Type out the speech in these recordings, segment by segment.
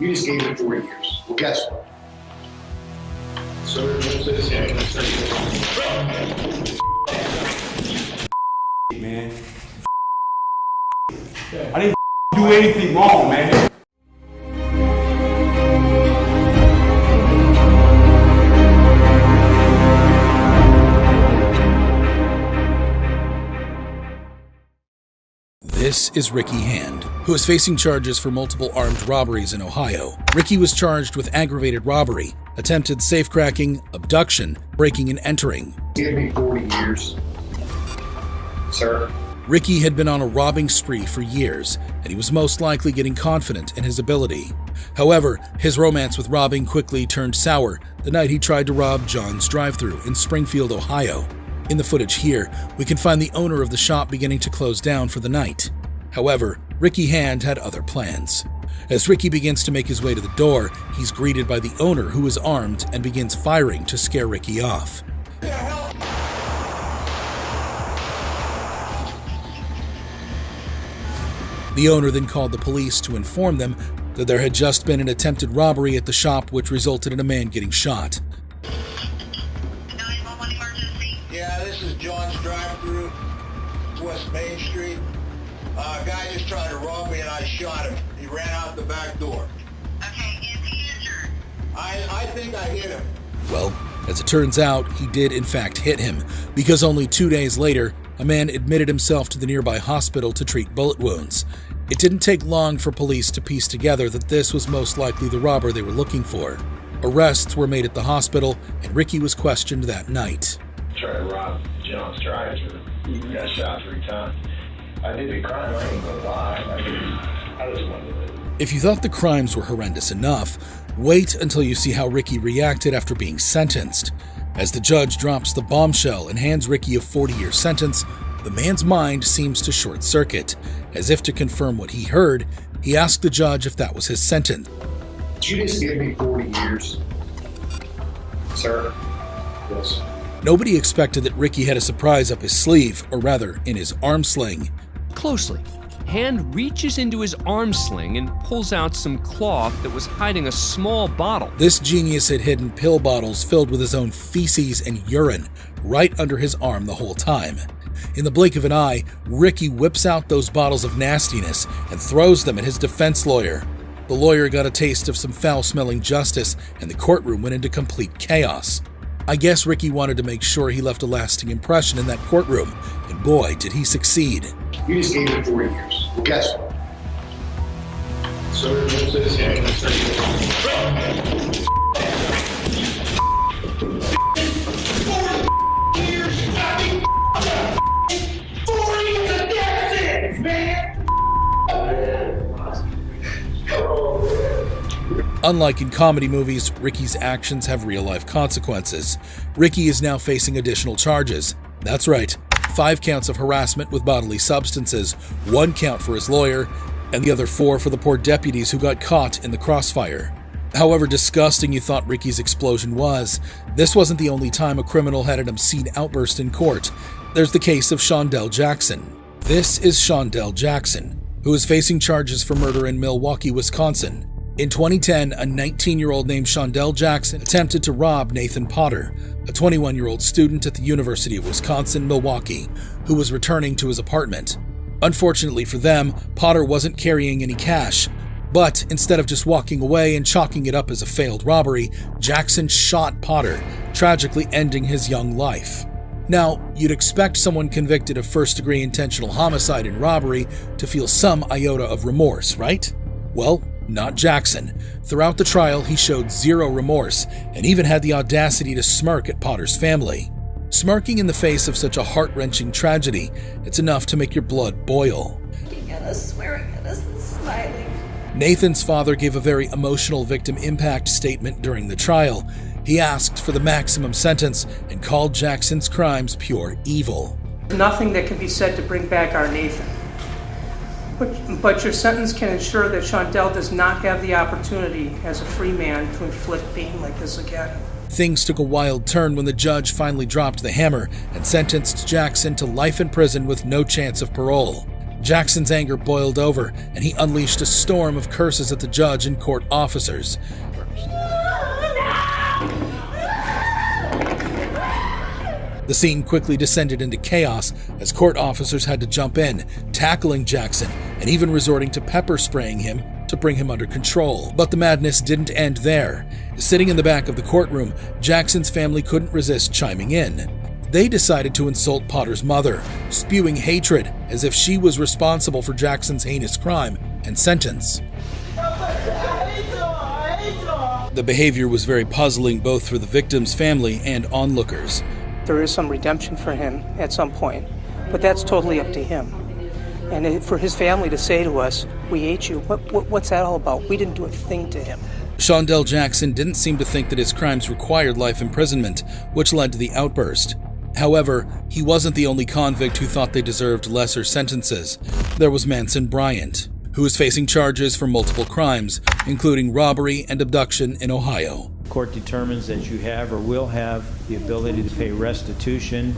You just gave him 40 years. Well, guess what? So what's this here? Man. I didn't do anything wrong, man. This is Ricky Hand, who is facing charges for multiple armed robberies in Ohio. Ricky was charged with aggravated robbery, attempted safecracking, abduction, breaking and entering. Give me 40 years, sir. Ricky had been on a robbing spree for years, and he was most likely getting confident in his ability. However, his romance with robbing quickly turned sour the night he tried to rob John's drive-thru in Springfield, Ohio. In the footage here, we can find the owner of the shop beginning to close down for the night. However, Ricky Hand had other plans. As Ricky begins to make his way to the door, he's greeted by the owner, who is armed and begins firing to scare Ricky off. The owner then called the police to inform them that there had just been an attempted robbery at the shop, which resulted in a man getting shot. 911 emergency. Yeah, this is John's drive-thru, West Main Street. A guy just tried to rob me and I shot him. He ran out the back door. Okay, is he injured? I think I hit him. Well, as it turns out, he did in fact hit him, because only 2 days later, a man admitted himself to the nearby hospital to treat bullet wounds. It didn't take long for police to piece together that this was most likely the robber they were looking for. Arrests were made at the hospital, and Ricky was questioned that night. Tried to rob John's drive-thru. Got shot 3 times. I did the crime, I ain't gonna lie. I just wanted to live. If you thought the crimes were horrendous enough, wait until you see how Ricky reacted after being sentenced. As the judge drops the bombshell and hands Ricky a 40-year sentence, the man's mind seems to short-circuit. As if to confirm what he heard, he asked the judge if that was his sentence. Did you just give me 40 years, sir? Yes. Nobody expected that Ricky had a surprise up his sleeve, or rather, in his arm sling. Closely, Hand reaches into his arm sling and pulls out some cloth that was hiding a small bottle. This genius had hidden pill bottles filled with his own feces and urine right under his arm the whole time. In the blink of an eye, Ricky whips out those bottles of nastiness and throws them at his defense lawyer. The lawyer got a taste of some foul-smelling justice, and the courtroom went into complete chaos. I guess Ricky wanted to make sure he left a lasting impression in that courtroom, and boy, did he succeed. You just gave him 40 years. Well, guess what? So what's this here? 40 years, you fucking 40 is a death sentence, man! Unlike in comedy movies, Ricky's actions have real-life consequences. Ricky is now facing additional charges. That's right, 5 counts of harassment with bodily substances, 1 count for his lawyer, and the other 4 for the poor deputies who got caught in the crossfire. However disgusting you thought Ricky's explosion was, this wasn't the only time a criminal had an obscene outburst in court. There's the case of Seandell Jackson. This is Seandell Jackson, who is facing charges for murder in Milwaukee, Wisconsin. In 2010, a 19-year-old named Seandell Jackson attempted to rob Nathan Potter, a 21-year-old student at the University of Wisconsin-Milwaukee, who was returning to his apartment. Unfortunately for them, Potter wasn't carrying any cash, but instead of just walking away and chalking it up as a failed robbery, Jackson shot Potter, tragically ending his young life. Now, you'd expect someone convicted of first-degree intentional homicide and robbery to feel some iota of remorse, right? Well, not Jackson. Throughout the trial, he showed 0 remorse and even had the audacity to smirk at Potter's family. Smirking in the face of such a heart-wrenching tragedy, it's enough to make your blood boil. Looking at us, swearing at us, and smiling. Nathan's father gave a very emotional victim impact statement during the trial. He asked for the maximum sentence and called Jackson's crimes pure evil. Nothing that can be said to bring back our Nathan. But your sentence can ensure that Seandell does not have the opportunity as a free man to inflict pain like this again. Things took a wild turn when the judge finally dropped the hammer and sentenced Jackson to life in prison with no chance of parole. Jackson's anger boiled over, and he unleashed a storm of curses at the judge and court officers. The scene quickly descended into chaos as court officers had to jump in, tackling Jackson and even resorting to pepper spraying him to bring him under control. But the madness didn't end there. Sitting in the back of the courtroom, Jackson's family couldn't resist chiming in. They decided to insult Potter's mother, spewing hatred as if she was responsible for Jackson's heinous crime and sentence. The behavior was very puzzling both for the victim's family and onlookers. There is some redemption for him at some point, but that's totally up to him. And for his family to say to us, "We hate you," what's that all about? We didn't do a thing to him. Seandell Jackson didn't seem to think that his crimes required life imprisonment, which led to the outburst. However, he wasn't the only convict who thought they deserved lesser sentences. There was Manson Bryant, who is facing charges for multiple crimes, including robbery and abduction in Ohio. Court determines that you have or will have the ability to pay restitution.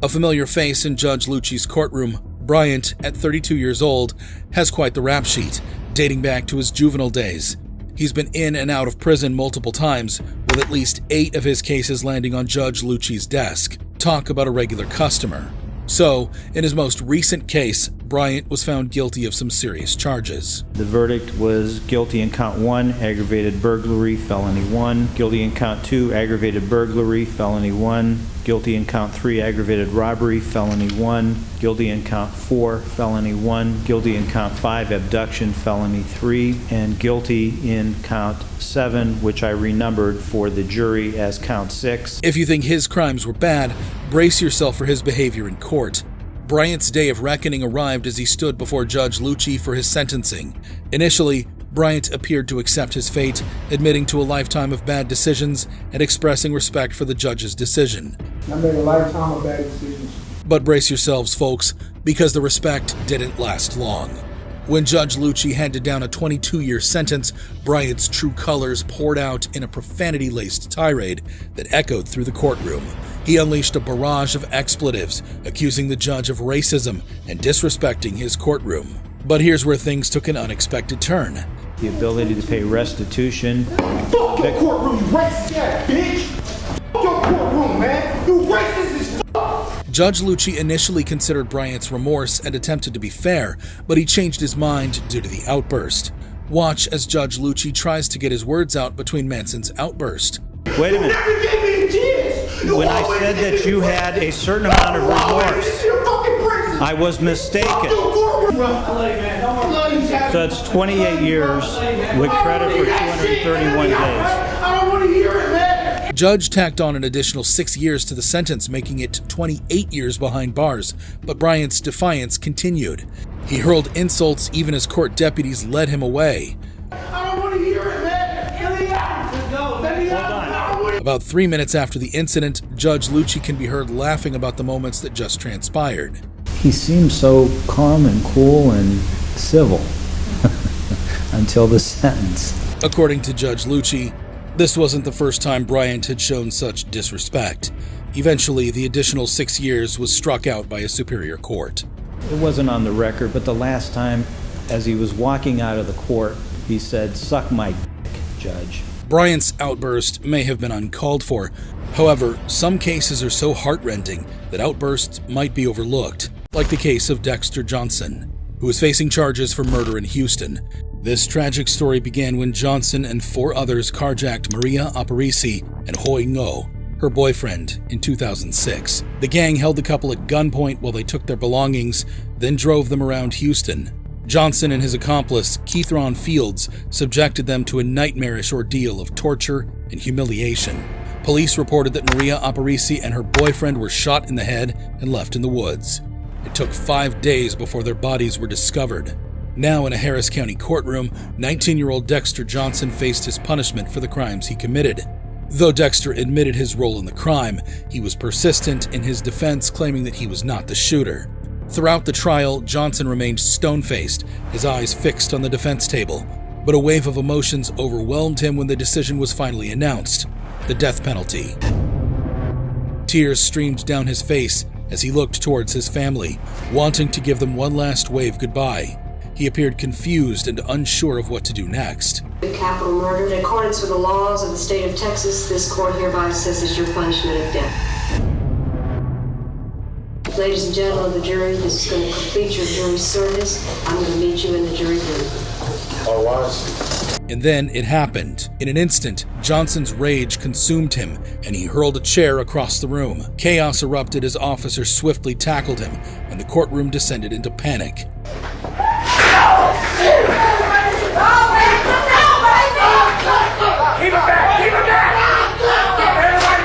A familiar face in Judge Lucci's courtroom, Bryant, at 32 years old, has quite the rap sheet, dating back to his juvenile days. He's been in and out of prison multiple times, with at least 8 of his cases landing on Judge Lucci's desk. Talk about a regular customer. So, in his most recent case, Bryant was found guilty of some serious charges. The verdict was guilty in count 1, aggravated burglary, felony 1, guilty in count 2, aggravated burglary, felony 1, guilty in count 3, aggravated robbery, felony 1, guilty in count 4, felony 1, guilty in count 5, abduction, felony 3, and guilty in count 7, which I renumbered for the jury as count 6. If you think his crimes were bad, brace yourself for his behavior in court. Bryant's day of reckoning arrived as he stood before Judge Lucci for his sentencing. Initially, Bryant appeared to accept his fate, admitting to a lifetime of bad decisions and expressing respect for the judge's decision. I made a lifetime of bad decisions. But brace yourselves, folks, because the respect didn't last long. When Judge Lucci handed down a 22-year sentence, Bryant's true colors poured out in a profanity-laced tirade that echoed through the courtroom. He unleashed a barrage of expletives, accusing the judge of racism and disrespecting his courtroom. But here's where things took an unexpected turn. The ability to pay restitution. Fuck your courtroom, you racist ass bitch! Fuck your courtroom, man! You racist as fuck! Judge Lucci initially considered Bryant's remorse and attempted to be fair, but he changed his mind due to the outburst. Watch as Judge Lucci tries to get his words out between Manson's outburst. Wait a minute. You never gave me a chance! When I said that you had a certain amount of remorse, I was mistaken. So that's 28 years with credit for 231 days. I don't want to hear it, man! Judge tacked on an additional 6 years to the sentence, making it 28 years behind bars, but Bryant's defiance continued. He hurled insults even as court deputies led him away. I don't want to hear it, man! Let me out! Let me out! About 3 minutes after the incident, Judge Lucci can be heard laughing about the moments that just transpired. He seemed so calm and cool and civil until the sentence. According to Judge Lucci, this wasn't the first time Bryant had shown such disrespect. Eventually, the additional 6 years was struck out by a superior court. It wasn't on the record, but the last time, as he was walking out of the court, he said, "Suck my dick, Judge." Bryant's outburst may have been uncalled for. However, some cases are so heartrending that outbursts might be overlooked, like the case of Dexter Johnson, who is facing charges for murder in Houston. This tragic story began when Johnson and 4 others carjacked Maria Aparici and Hoi Ngo, her boyfriend, in 2006. The gang held the couple at gunpoint while they took their belongings, then drove them around Houston. Johnson and his accomplice, Keithron Fields, subjected them to a nightmarish ordeal of torture and humiliation. Police reported that Maria Aparici and her boyfriend were shot in the head and left in the woods. It took 5 days before their bodies were discovered. Now in a Harris County courtroom, 19-year-old Dexter Johnson faced his punishment for the crimes he committed. Though Dexter admitted his role in the crime, he was persistent in his defense, claiming that he was not the shooter. Throughout the trial, Johnson remained stone-faced, his eyes fixed on the defense table. But a wave of emotions overwhelmed him when the decision was finally announced: the death penalty. Tears streamed down his face as he looked towards his family, wanting to give them one last wave goodbye. He appeared confused and unsure of what to do next. Capital murder. In accordance with the laws of the state of Texas, this court hereby assesses your punishment of death. Ladies and gentlemen of the jury, this is going to complete your jury service. I'm going to meet you in the jury room. All rise. And then it happened. In an instant, Johnson's rage consumed him, and he hurled a chair across the room. Chaos erupted as officers swiftly tackled him, and the courtroom descended into panic. Keep it back! Keep it back! Everybody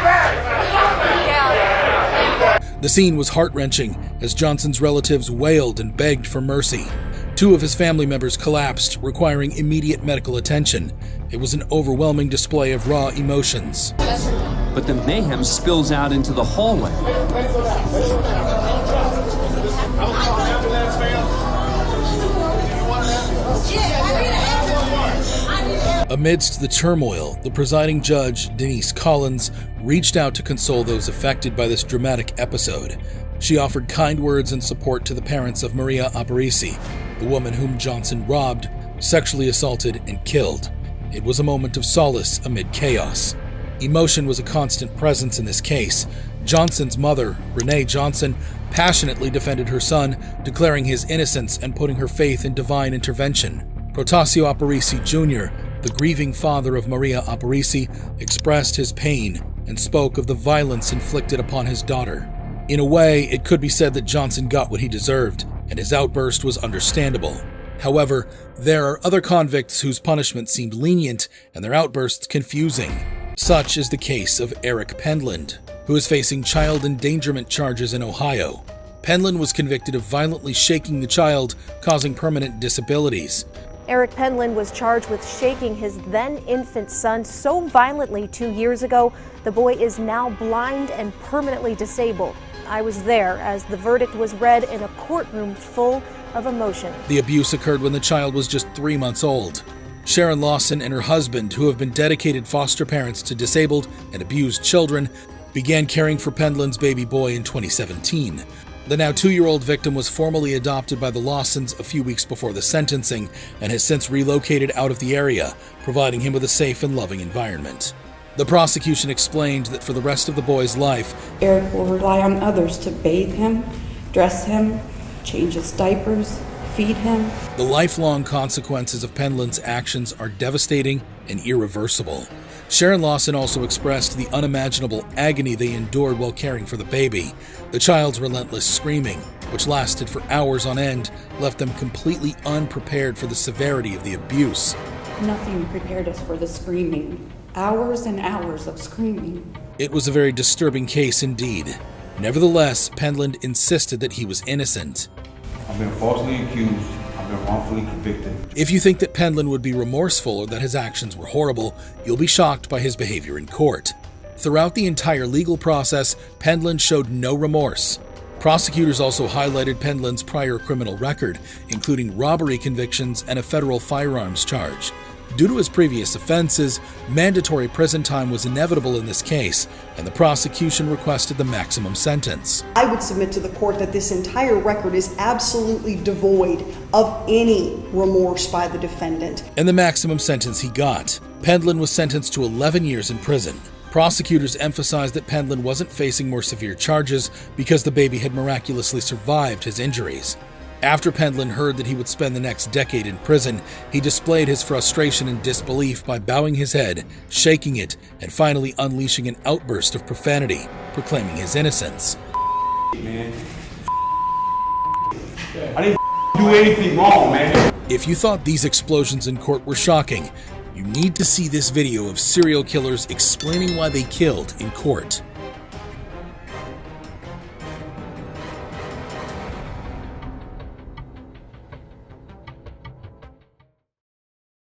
back! The scene was heart-wrenching as Johnson's relatives wailed and begged for mercy. 2 of his family members collapsed, requiring immediate medical attention. It was an overwhelming display of raw emotions. But the mayhem spills out into the hallway. Amidst the turmoil, the presiding judge, Denise Collins, reached out to console those affected by this dramatic episode. She offered kind words and support to the parents of Maria Aparici, the woman whom Johnson robbed, sexually assaulted, and killed. It was a moment of solace amid chaos. Emotion was a constant presence in this case. Johnson's mother, Renee Johnson, passionately defended her son, declaring his innocence and putting her faith in divine intervention. Protasio Aparici Jr., the grieving father of Maria Aparici, expressed his pain and spoke of the violence inflicted upon his daughter. In a way, it could be said that Johnson got what he deserved, and his outburst was understandable. However, there are other convicts whose punishment seemed lenient and their outbursts confusing. Such is the case of Eric Pendland, who is facing child endangerment charges in Ohio. Pendland was convicted of violently shaking the child, causing permanent disabilities. Eric Pendland was charged with shaking his then-infant son so violently 2 years ago, the boy is now blind and permanently disabled. I was there as the verdict was read in a courtroom full of emotion. The abuse occurred when the child was just 3 months old. Sharon Lawson and her husband, who have been dedicated foster parents to disabled and abused children, began caring for Pendland's baby boy in 2017. The now 2-year-old victim was formally adopted by the Lawsons a few weeks before the sentencing and has since relocated out of the area, providing him with a safe and loving environment. The prosecution explained that for the rest of the boy's life, Eric will rely on others to bathe him, dress him, change his diapers, feed him. The lifelong consequences of Pendland's actions are devastating and irreversible. Sharon Lawson also expressed the unimaginable agony they endured while caring for the baby. The child's relentless screaming, which lasted for hours on end, left them completely unprepared for the severity of the abuse. Nothing prepared us for the screaming. Hours and hours of screaming. It was a very disturbing case indeed. Nevertheless, Pendland insisted that he was innocent. I've been falsely accused. I've been wrongfully convicted. If you think that Pendland would be remorseful or that his actions were horrible, you'll be shocked by his behavior in court. Throughout the entire legal process, Pendland showed no remorse. Prosecutors also highlighted Pendland's prior criminal record, including robbery convictions and a federal firearms charge. Due to his previous offenses, mandatory prison time was inevitable in this case, and the prosecution requested the maximum sentence. I would submit to the court that this entire record is absolutely devoid of any remorse by the defendant. And the maximum sentence he got. Pendland was sentenced to 11 years in prison. Prosecutors emphasized that Pendland wasn't facing more severe charges because the baby had miraculously survived his injuries. After Pendland heard that he would spend the next decade in prison, he displayed his frustration and disbelief by bowing his head, shaking it, and finally unleashing an outburst of profanity, proclaiming his innocence. Man. I didn't do anything wrong, man. If you thought these explosions in court were shocking, you need to see this video of serial killers explaining why they killed in court.